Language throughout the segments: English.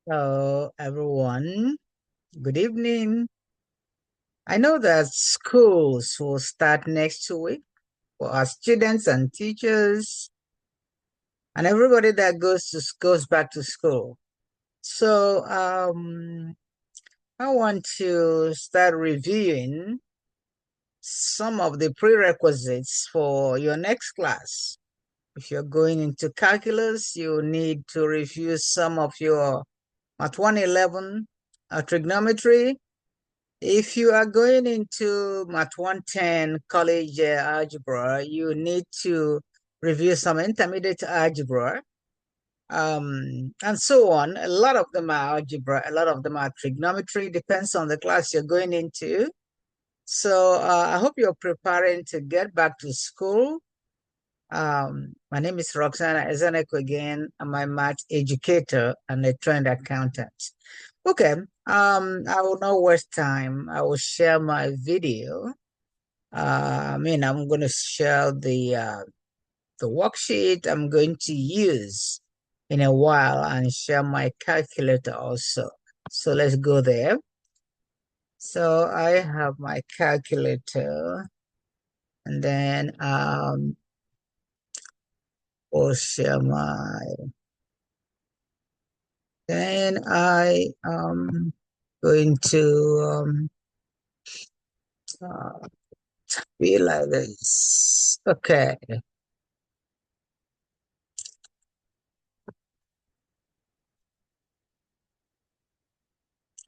Hello, everyone. Good evening. I know that schools will start next week for our students and teachers and everybody that goes back to school. So I want to start reviewing some of the prerequisites for your next class. If you're going into calculus, you need to review some of your Math 111 trigonometry. If you are going into Math 110 college algebra, you need to review some intermediate algebra, and so on. A lot of them are algebra, a lot of them are trigonometry, depends on the class you're going into. So I hope you're preparing to get back to school. My name is Roxana Ezaneko again. I'm a math educator and a trained accountant. Okay, I will not waste time. I will share my video. I'm going to share the worksheet I'm going to use in a while and share my calculator also. So let's go there. So I have my calculator, and then I'll share my. Then I going to uh, be like this. Okay.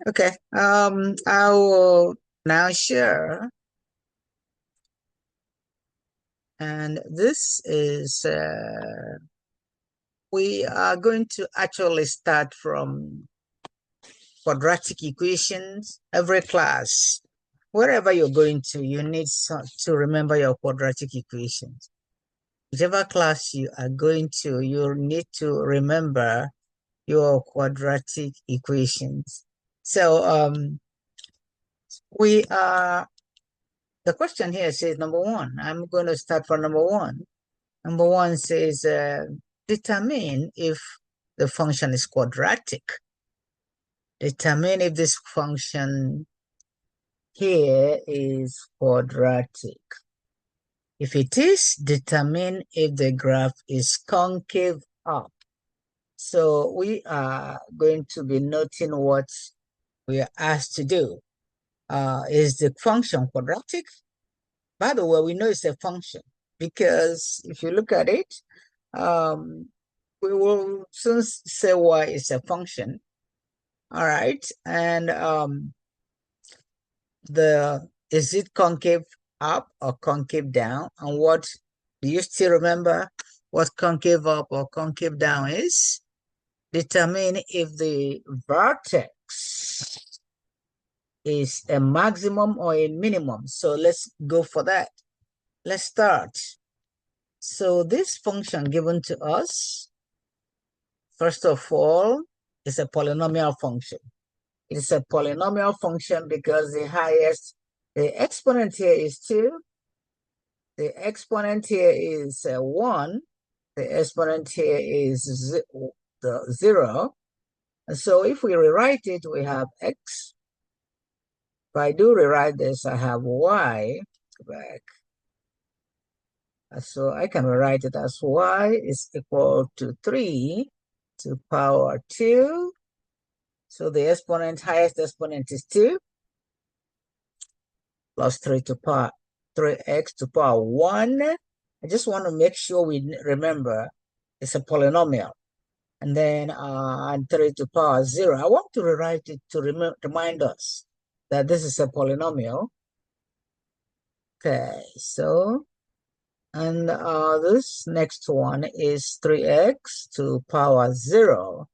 Okay. I will now share, and this is we are going to actually start from quadratic equations. Every class, wherever you're going to, you need to remember your quadratic equations. Whichever class you are going to, you need to remember your quadratic equations. So we are, the question here says number one. I'm going to start from number one. Number one says determine if the function is quadratic. Determine if this function here is quadratic. If it is, determine if the graph is concave up. So we are going to be noting what we are asked to do. Is the function quadratic? By the way, we know it's a function because if you look at it, we will soon say why it's a function. All right, and is it concave up or concave down? And what do you still remember what concave up or concave down is? Determine if the vertex is a maximum or a minimum. So let's go for that. Let's start. So this function given to us, first of all, is a polynomial function. It is a polynomial function because the exponent here is 2, the exponent here is 1, the exponent here is 0. And so if we rewrite it, we have x. If I do rewrite this, I have y back. So I can rewrite it as y is equal to 3 to power 2. So the highest exponent is 2 plus 3 to power 3x to power 1. I just want to make sure we remember it's a polynomial. And then and 3 to power 0. I want to rewrite it to remind us that this is a polynomial. Okay, so and this next one is 3x to power 0.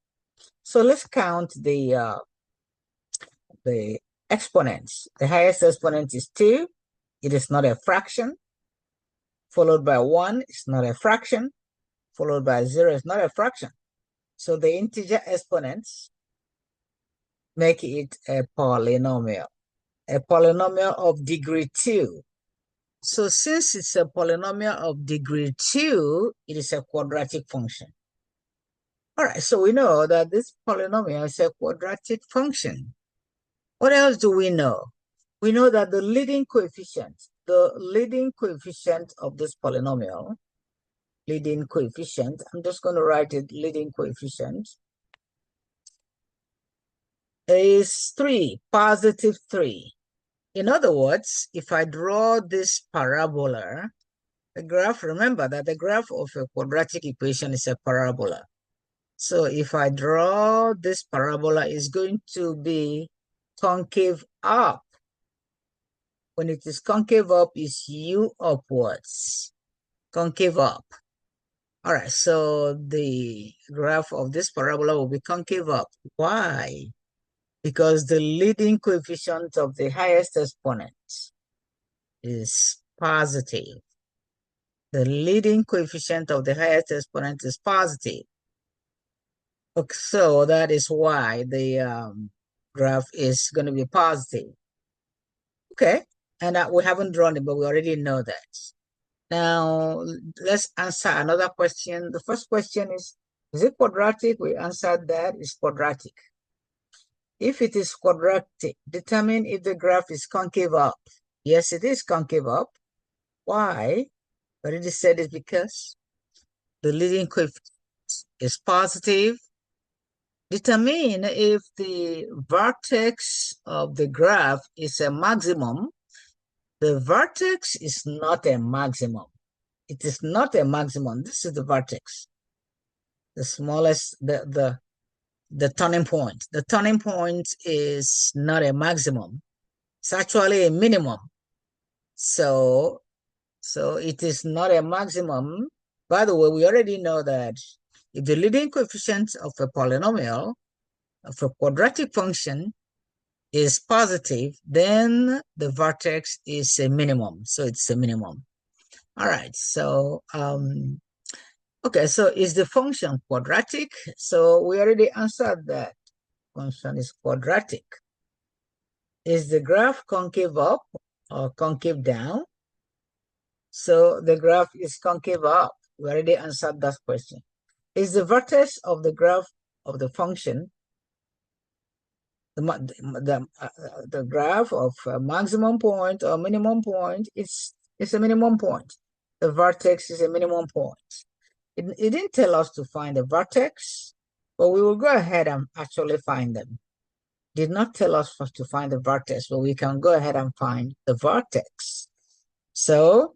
So let's count the exponents. The highest exponent is 2. It is not a fraction. Followed by 1, it's not a fraction. Followed by 0, it's not a fraction. So the integer exponents make it a polynomial of degree 2. So since it's a polynomial of degree 2, it is a quadratic function. All right, so we know that this polynomial is a quadratic function. What else do we know? We know that the leading coefficient of this polynomial, I'm just going to write it, leading coefficient, is 3, positive 3. In other words, if I draw this parabola, the graph, remember that the graph of a quadratic equation is a parabola. So if I draw this parabola, it's going to be concave up. When it is concave up, it's u upwards, concave up. All right, so the graph of this parabola will be concave up. Why? Because the leading coefficient of the highest exponent is positive. The leading coefficient of the highest exponent is positive. Okay, so that is why the graph is going to be positive. Okay, and we haven't drawn it, but we already know that. Now, let's answer another question. The first question is it quadratic? We answered that it's quadratic. If it is quadratic, determine if the graph is concave up. Yes, it is concave up. Why? I already said it because the leading coefficient is positive. Determine if the vertex of the graph is a maximum. The vertex is not a maximum. It is not a maximum. This is the vertex. The smallest, the turning point. The turning point is not a maximum. It's actually a minimum. So it is not a maximum. By the way, we already know that if the leading coefficient of a polynomial, of a quadratic function, is positive, then the vertex is a minimum. So it's a minimum. All right, so okay, so is the function quadratic? So we already answered that function is quadratic. Is the graph concave up or concave down? So the graph is concave up. We already answered that question. Is the vertex of the graph of the function the graph of a maximum point or minimum point? It's a minimum point. The vertex is a minimum point. It didn't tell us to find the vertex, but we will go ahead and actually find them. Did not tell us to find the vertex, but we can go ahead and find the vertex. So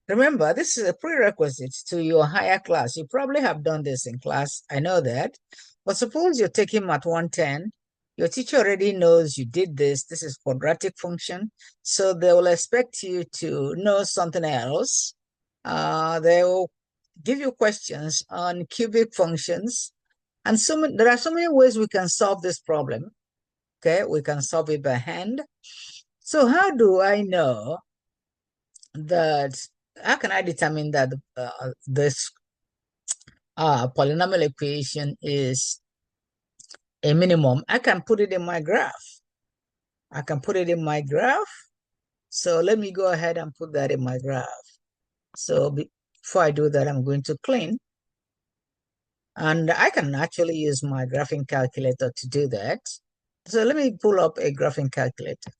remember, this is a prerequisite to your higher class. You probably have done this in class, I know that. But suppose you're taking Math 110, your teacher already knows you did this. This is quadratic function. So they will expect you to know something else. They will give you questions on cubic functions. And there are so many ways we can solve this problem. Okay, we can solve it by hand. So how do I know that, how can I determine that this polynomial equation is a minimum? I can put it in my graph. I can put it in my graph. So let me go ahead and put that in my graph. So before I do that, I'm going to clean. And I can actually use my graphing calculator to do that. So let me pull up a graphing calculator.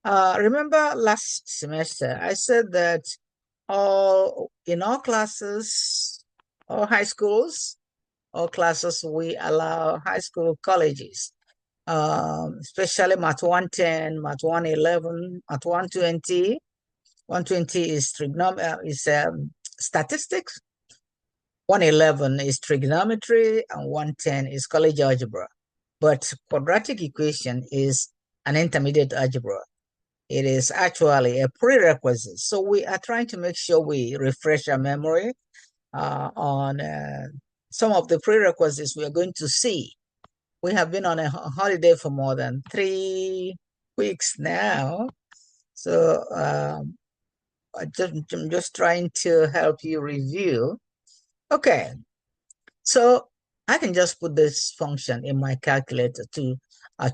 Remember last semester, I said that in all classes, all high schools, all classes, we allow high school colleges, especially Math 110, Math 111, Math 120. 120 is statistics. 111 is trigonometry, and 110 is college algebra. But quadratic equation is an intermediate algebra. It is actually a prerequisite. So we are trying to make sure we refresh our memory on some of the prerequisites we are going to see. We have been on a holiday for more than 3 weeks now. So I'm just trying to help you review. Okay, so I can just put this function in my calculator to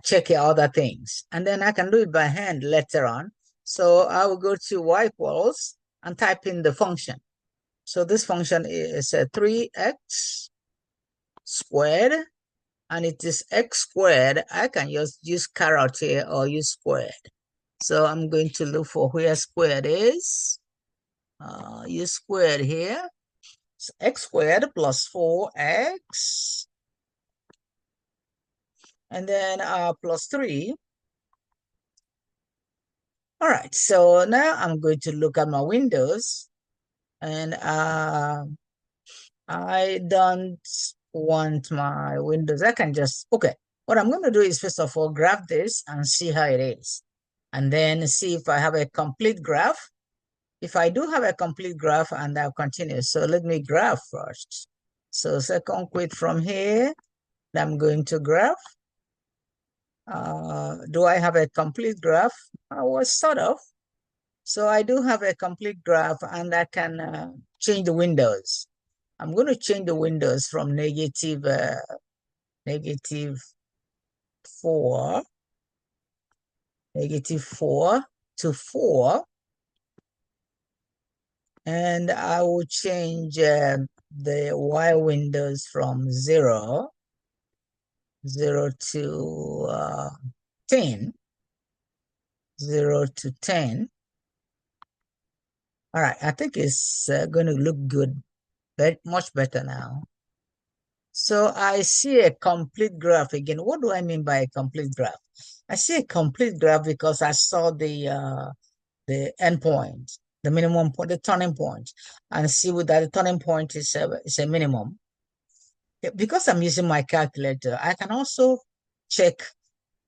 check other things. And then I can do it by hand later on. So I will go to y equals and type in the function. So this function is 3x squared, and it is x squared, I can just use caret here or use squared. So I'm going to look for where squared is. Use squared here. So x squared plus 4x. And then plus 3. All right, so now I'm going to look at my windows. And I don't want my windows. I can just, okay. What I'm going to do is first of all, graph this and see how it is. And then see if I have a complete graph. If I do have a complete graph, and I'll continue. So let me graph first. So second quit from here, I'm going to graph. Do I have a complete graph? Well, sort of. So I do have a complete graph, and I can change the windows. I'm going to change the windows from negative 4, -4 to 4. And I will change the Y windows from 0 to 10. 0 to 10. All right, I think it's going to look good, but much better now. So I see a complete graph again. What do I mean by a complete graph? I see a complete graph because I saw the endpoint, the minimum point, the turning point, and see that the turning point is a minimum. Because I'm using my calculator, I can also check,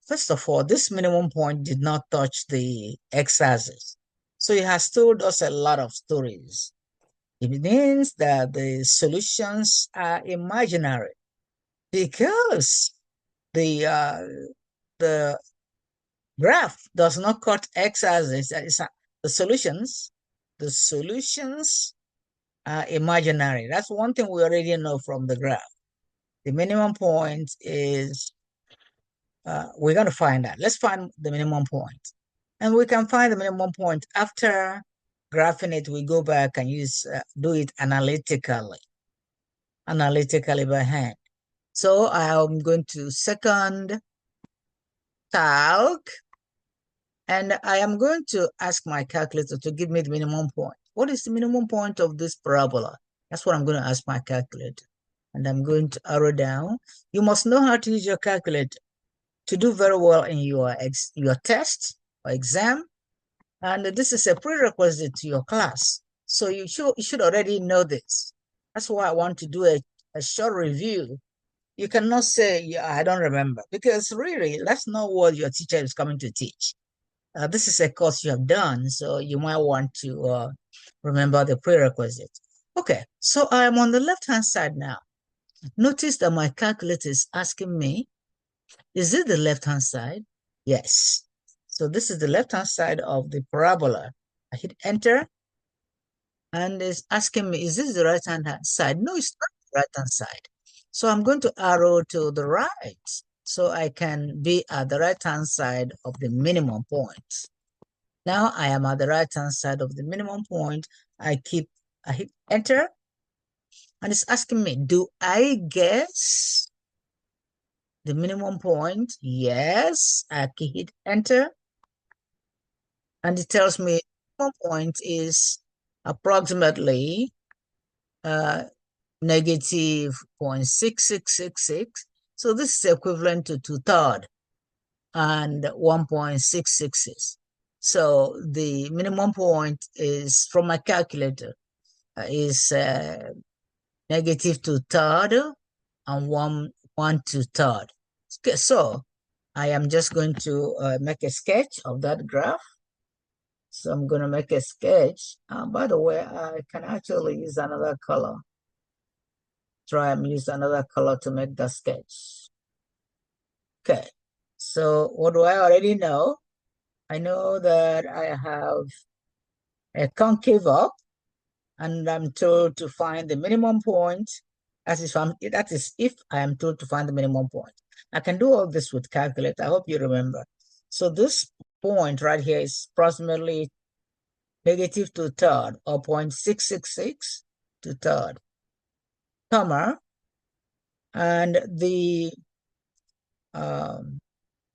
first of all, this minimum point did not touch the x-axis. So it has told us a lot of stories. It means that the solutions are imaginary because the graph does not cut x-axis. The solutions are imaginary. That's one thing we already know from the graph. The minimum point is, we're going to find that. Let's find the minimum point. And we can find the minimum point after graphing it. We go back and do it analytically by hand. So I'm going to second calc, and I am going to ask my calculator to give me the minimum point. What is the minimum point of this parabola? That's what I'm going to ask my calculator. And I'm going to arrow down. You must know how to use your calculator to do very well in your test or exam. And this is a prerequisite to your class. So you should already know this. That's why I want to do a short review. You cannot say, yeah, I don't remember, because really, that's not what your teacher is coming to teach. This is a course you have done, so you might want to remember the prerequisite. Okay, so I am on the left-hand side now. Notice that my calculator is asking me, is it the left-hand side? Yes. So this is the left-hand side of the parabola. I hit enter, and it's asking me, is this the right-hand side? No, it's not the right-hand side. So I'm going to arrow to the right, so I can be at the right-hand side of the minimum point. Now I am at the right-hand side of the minimum point. I hit enter, and it's asking me, do I guess the minimum point? Yes. I hit enter, and it tells me the minimum point is approximately negative 0.6666. So this is equivalent to 2/3 and 1.666. So the minimum point is, from my calculator, is negative 2/3 and 1/2. Okay, so I am just going to make a sketch of that graph. So I'm going to make a sketch. By the way, I can actually use another color. Try and use another color to make the sketch. Okay, so what do I already know? I know that I have a concave up, and I'm told to find the minimum point. That is if I am told to find the minimum point. I can do all this with calculator. I hope you remember. So this point right here is approximately negative 2/3 or 0.666 2/3, comma, And the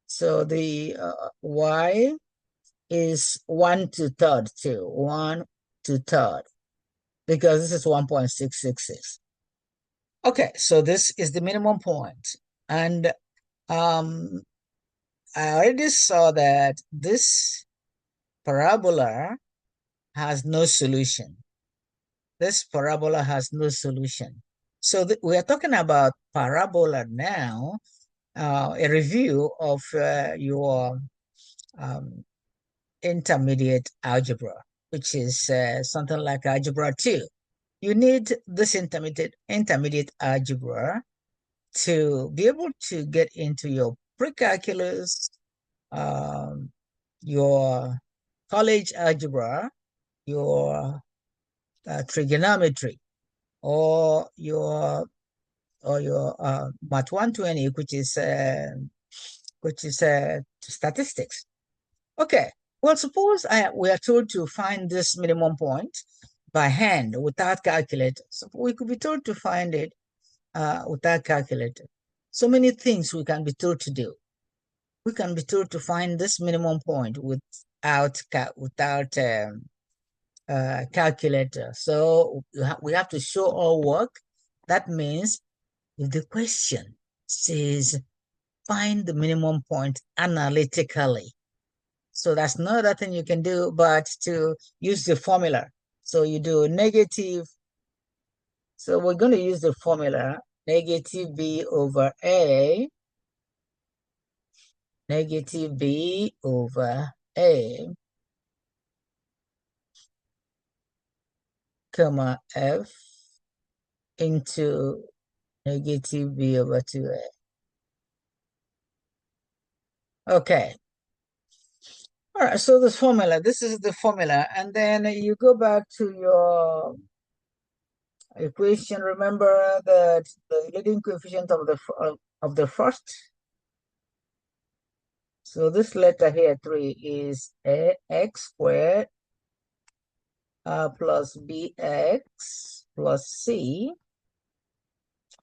so the y is 1/3 too, 1/3, because this is 1.666. Okay, so this is the minimum point. And I already saw that this parabola has no solution. This parabola has no solution. So we are talking about parabola now, a review of your um, intermediate algebra, which is something like algebra 2. You need this intermediate algebra to be able to get into your pre-calculus, your college algebra, your trigonometry, or your Math 120, which is statistics. Okay. Well, suppose we are told to find this minimum point by hand without calculator. So we could be told to find it without calculator. So many things we can be told to do. We can be told to find this minimum point without calculator. So we have to show our work. That means if the question says find the minimum point analytically, so that's no other thing you can do but to use the formula. So you do negative. So we're going to use the formula negative b over a, negative b over a, comma f into negative b over 2a. Okay. All right, so this is the formula. And then you go back to your equation. Remember that the leading coefficient of the first. So this letter here, 3, is x squared plus bx plus c.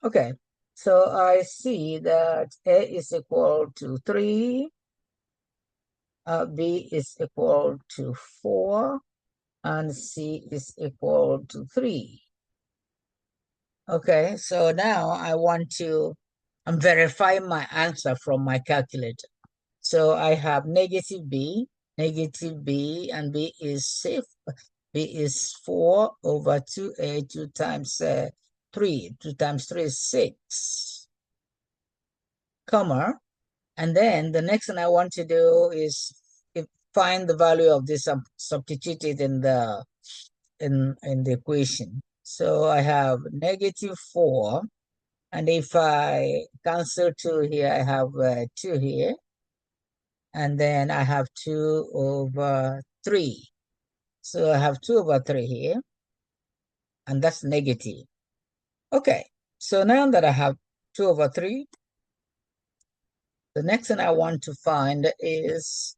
Okay, so I see that a is equal to 3, b is equal to 4, and c is equal to 3. Okay, so now I'm verifying my answer from my calculator. So I have negative b, and b is safe. B is 4 over 2a, 2 times 3. 2 times 3 is 6, comma. And then the next thing I want to do is find the value of this, substituted in the equation. So I have negative 4, and if I cancel 2 here, I have 2 here, and then I have 2 over 3. So I have 2 over 3 here, and that's negative. Okay, so now that I have 2 over 3, the next thing I want to find is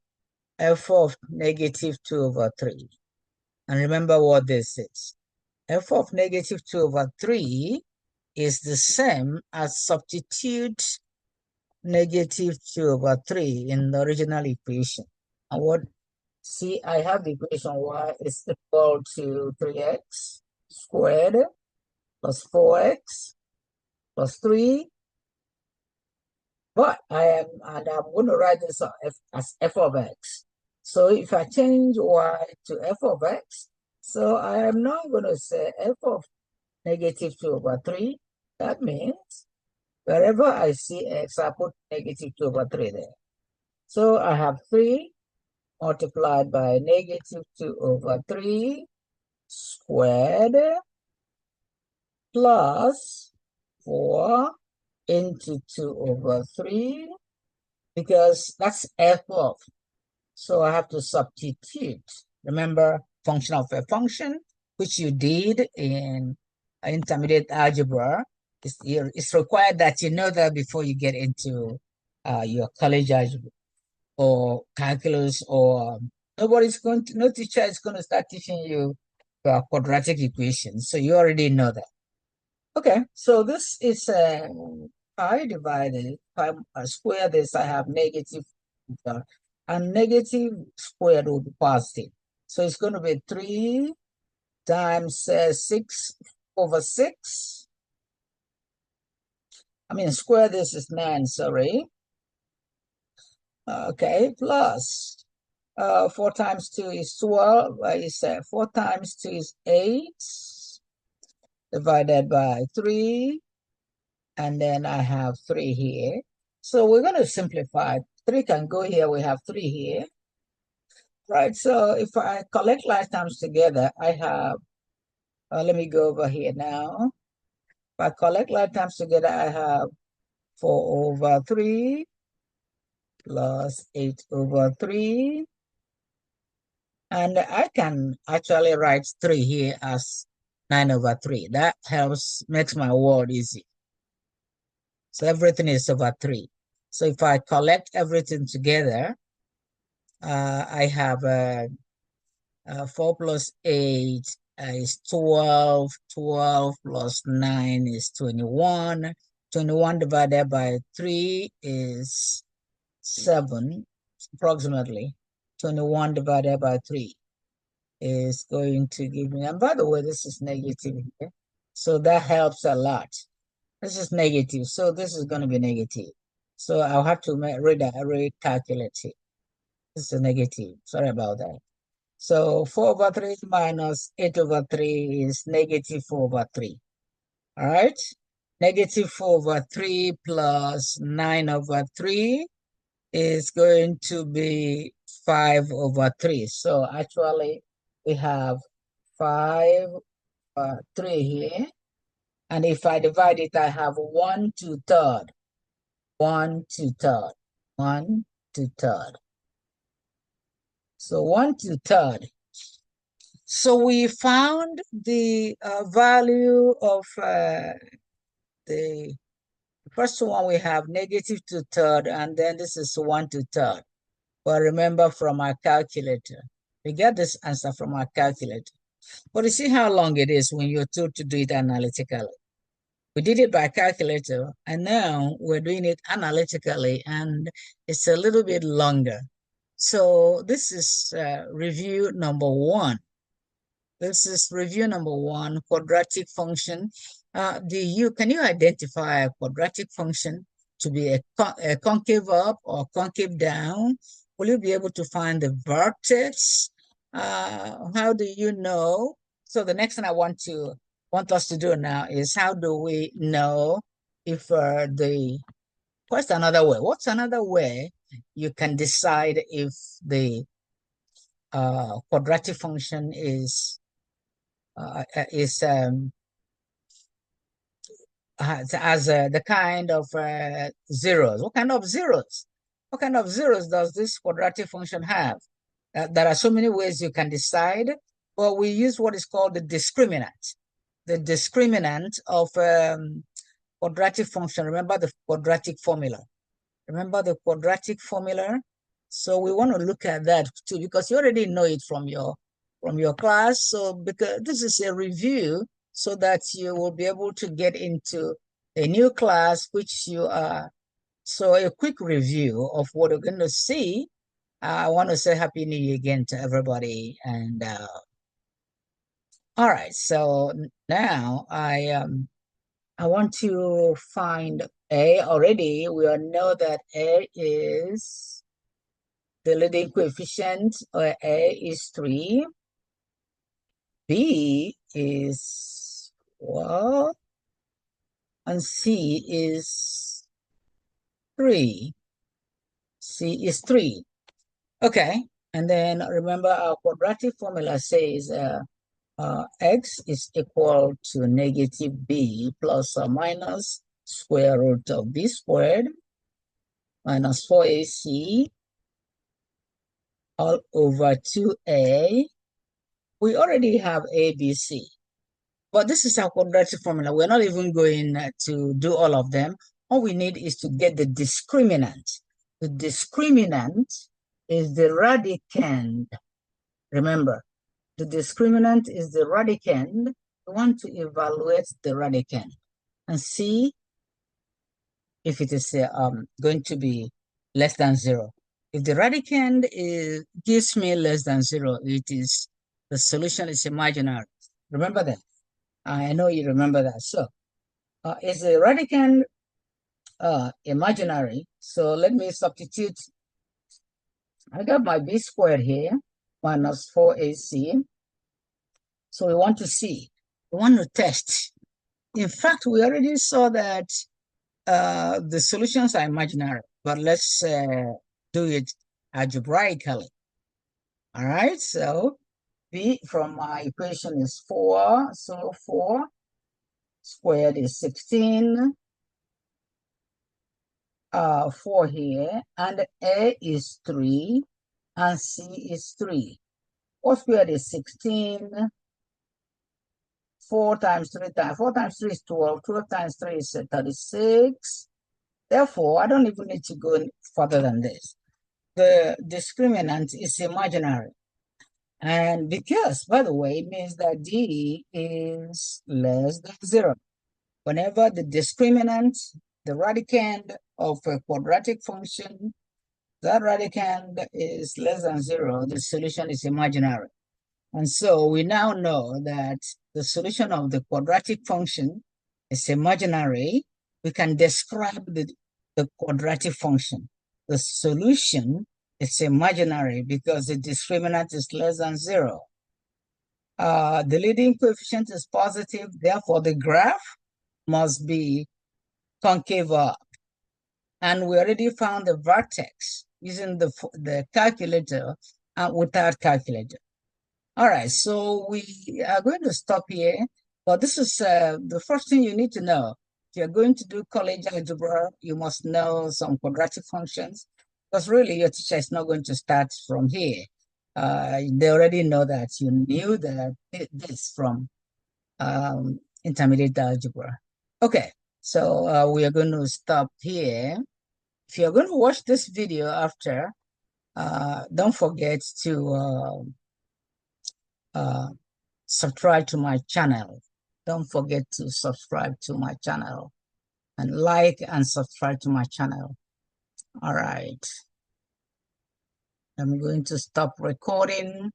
f of negative 2 over 3. And remember what this is. F of negative 2 over 3 is the same as substitute negative 2 over 3 in the original equation. And see, I have the equation y is equal to 3x squared plus 4x plus 3. But I'm going to write this as f of x. So if I change y to f of x, so I am now going to say f of negative 2 over 3. That means wherever I see x, I put negative 2 over 3 there. So I have 3 multiplied by negative 2 over 3 squared plus 4 into 2 over 3, because that's f of. So I have to substitute. Remember, function of a function, which you did in intermediate algebra. It's required that you know that before you get into your college algebra or calculus, or no teacher is going to start teaching you quadratic equations. So you already know that. Okay, so this is pi divided, pi square this, I have negative, and negative squared will be positive. So it's going to be 3 times 6 over 6. I mean, square this is 9, sorry. Okay, plus 4 times 2 is 12. Is 4 times 2 is 8, divided by 3. And then I have 3 here. So we're going to simplify. 3 can go here. We have 3 here. Right, so if I collect lifetimes together, I have, let me go over here now. If I collect lifetimes together, I have 4 over 3 plus 8 over 3. And I can actually write 3 here as 9 over 3. That helps, makes my word easy. So everything is over 3. So if I collect everything together, I have 4 plus 8 is 12. 12 plus 9 is 21. 21 divided by 3 is 7, approximately. 21 divided by 3 is going to give me, and by the way, this is negative here. So that helps a lot. This is negative, so this is going to be negative. So I'll have to recalculate it. This is a negative. Sorry about that. So 4 over 3 minus 8 over 3 is negative 4 over 3. All right? Negative 4 over 3 plus 9 over 3 is going to be 5 over 3. So actually, we have 5 over 3 here. And if I divide it, I have 1 2/3. 1 2/3. 1 2/3. So 1 2/3. So we found the value of the first one. We have negative 2/3, and then this is 1 2/3. But remember from our calculator, we get this answer from our calculator. But you see how long it is when you're told to do it analytically. We did it by calculator, and now we're doing it analytically, and it's a little bit longer. So this is review number 1. This is review number 1, quadratic function. Can you identify a quadratic function to be a concave up or concave down? Will you be able to find the vertex? How do you know? So the next thing I want us to do now is, how do we know if what's another way? What's another way you can decide if the quadratic function has the kind of zeros? What kind of zeros? What kind of zeros does this quadratic function have? There are so many ways you can decide, but we use what is called the discriminant. The discriminant of quadratic function. Remember the quadratic formula. Remember the quadratic formula? So we want to look at that too, because you already know it from your class. So because this is a review, so that you will be able to get into a new class, which you are. So a quick review of what we're going to see. I want to say Happy New Year again to everybody. And all right, so now I want to find A. Already we all know that A is the leading coefficient, or A is 3. B is 4. And C is 3. C is 3. Okay. And then remember our quadratic formula says x is equal to negative b plus or minus square root of b squared minus 4ac all over 2a. We already have a, b, c. But this is our quadratic formula. We're not even going to do all of them. All we need is to get the discriminant. The discriminant is the radicand. Remember, the discriminant is the radicand. We want to evaluate the radicand. and see if it is going to be less than 0. If the radicand gives me less than 0, the solution is imaginary. Remember that. I know you remember that. So is the radicand imaginary? So let me substitute. I got my b squared here, minus 4ac. So we want to see. We want to test. In fact, we already saw that the solutions are imaginary, but let's do it algebraically. All right, so b from my equation is 4, so 4 squared is 16, 4 here, and a is 3, and c is 3. 4 squared is 16, 4 times 3 times 4 times 3 is 12, 12 times 3 is 36. Therefore, I don't even need to go further than this. The discriminant is imaginary. And because, by the way, it means that d is less than 0. Whenever the discriminant, the radicand of a quadratic function, that radicand is less than 0, the solution is imaginary. And so we now know that the solution of the quadratic function is imaginary. We can describe the quadratic function. The solution is imaginary because the discriminant is less than 0. The leading coefficient is positive, therefore the graph must be concave up. And we already found the vertex using the calculator and without calculator. All right, so we are going to stop here, but this is the first thing you need to know. If you're going to do college algebra, you must know some quadratic functions, because really your teacher is not going to start from here. They already know that you knew that this from intermediate algebra. Okay, so we are going to stop here. If you're going to watch this video after, don't forget to subscribe to my channel. Don't forget to subscribe to my channel and like and subscribe to my channel. All right. I'm going to stop recording.